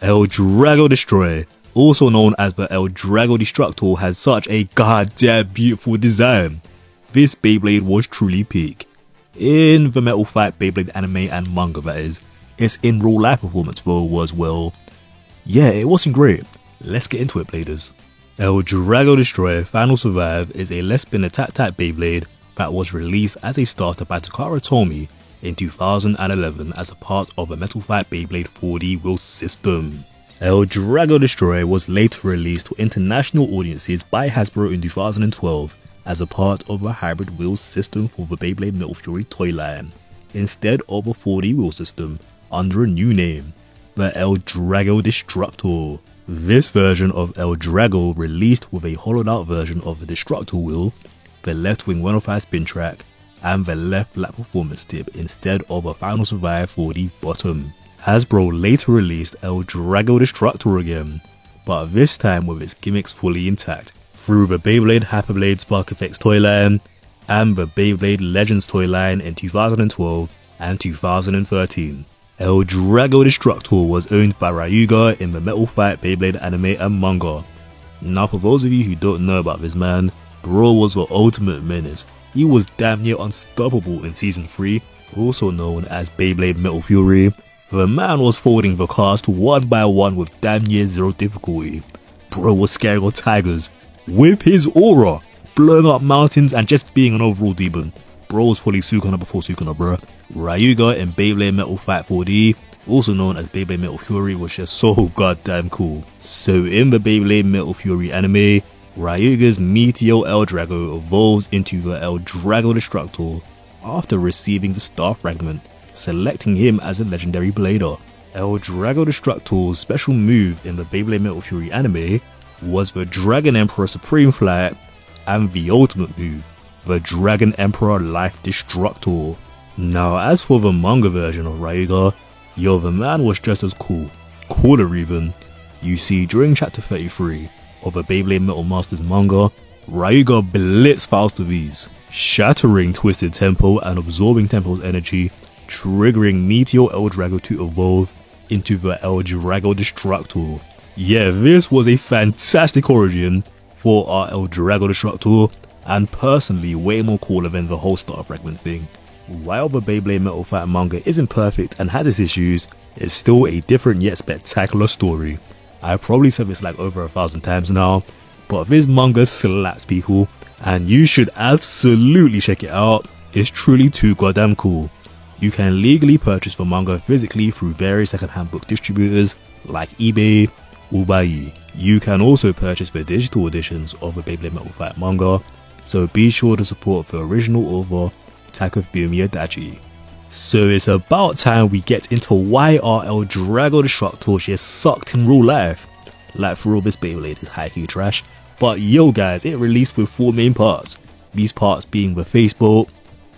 Eldrago Destroy, also known as the Eldrago Destructor, has such a goddamn beautiful design. This Beyblade was truly peak. In the Metal Fight Beyblade anime and manga, that is. Its in real life performance though was, well, yeah, it wasn't great. Let's get into it, Bladers. Eldrago Destroy Final Survive is a less spin attack type Beyblade that was released as a starter by Takara Tomy in 2011 as a part of a Metal Fight Beyblade 4D wheel system. Eldrago Destroy was later released to international audiences by Hasbro in 2012 as a part of a hybrid wheel system for the Beyblade Metal Fury toy line, instead of a 4D wheel system under a new name, the Eldrago Destructor. This version of Eldrago released with a hollowed out version of the Destructor wheel, the left wing 105 spin track, and the left lap performance tip instead of a Final Survive 4D bottom. Hasbro later released Eldrago Destructor again, but this time with its gimmicks fully intact, through the Beyblade Hyperblade Spark Effects toy line and the Beyblade Legends toy line in 2012 and 2013. Eldrago Destructor was owned by Ryuga in the Metal Fight Beyblade anime and manga. Now for those of you who don't know about this man, bro was the ultimate menace. He was damn near unstoppable in season 3, also known as Beyblade Metal Fury. The man was folding the cast one by one with damn near zero difficulty. Bro was scaring all tigers with his aura, blowing up mountains and just being an overall demon. Bro was fully Sukuna before Sukuna, bro. Ryuga in Beyblade Metal Fight 4D, also known as Beyblade Metal Fury, was just so goddamn cool. So in the Beyblade Metal Fury anime, Ryuga's Meteor Eldrago evolves into the Eldrago Destructor after receiving the Star Fragment, selecting him as a legendary blader. Eldrago Destructor's special move in the Beyblade Metal Fury anime was the Dragon Emperor Supreme Flight and the ultimate move, the Dragon Emperor Life Destructor. Now as for the manga version of Ryuga, yo, the man was just as cool, cooler even. You see, during chapter 33 of the Beyblade Metal Masters manga, Ryuga blitzed Faust with ease, shattering Twisted Tempo and absorbing Tempo's energy, triggering Meteor Eldrago to evolve into the Eldrago Destructor. Yeah, this was a fantastic origin for our Eldrago Destructor, and personally way more cooler than the whole Star Fragment thing. While the Beyblade Metal Fight manga isn't perfect and has its issues, it's still a different yet spectacular story. I've probably said this like over 1,000 times now, but this manga slaps people, and you should absolutely check it out. It's truly too goddamn cool. You can legally purchase the manga physically through various secondhand book distributors like eBay or Ubai. You can also purchase the digital editions of the Beyblade Metal Fight manga, so be sure to support the original author Takafumi Adachi. So it's about time we get into why our Eldrago Destructor just sucked in real life. Like, for all, this Beyblade is high-key trash, but yo guys, it released with 4 main parts. These parts being the facebolt,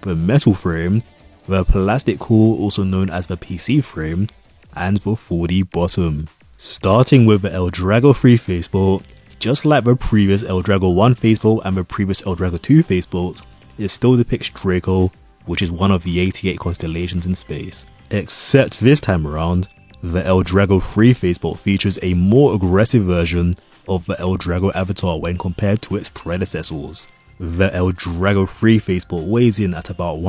the metal frame, the plastic core also known as the PC frame, and the 4D bottom. Starting with the Eldrago 3 facebolt, just like the previous Eldrago 1 facebolt and the previous Eldrago 2 facebolt, it still depicts Draco, which is one of the 88 constellations in space. Except this time around, the Eldrago 3 facebolt features a more aggressive version of the Eldrago avatar when compared to its predecessors. The Eldrago 3 facebolt weighs in at about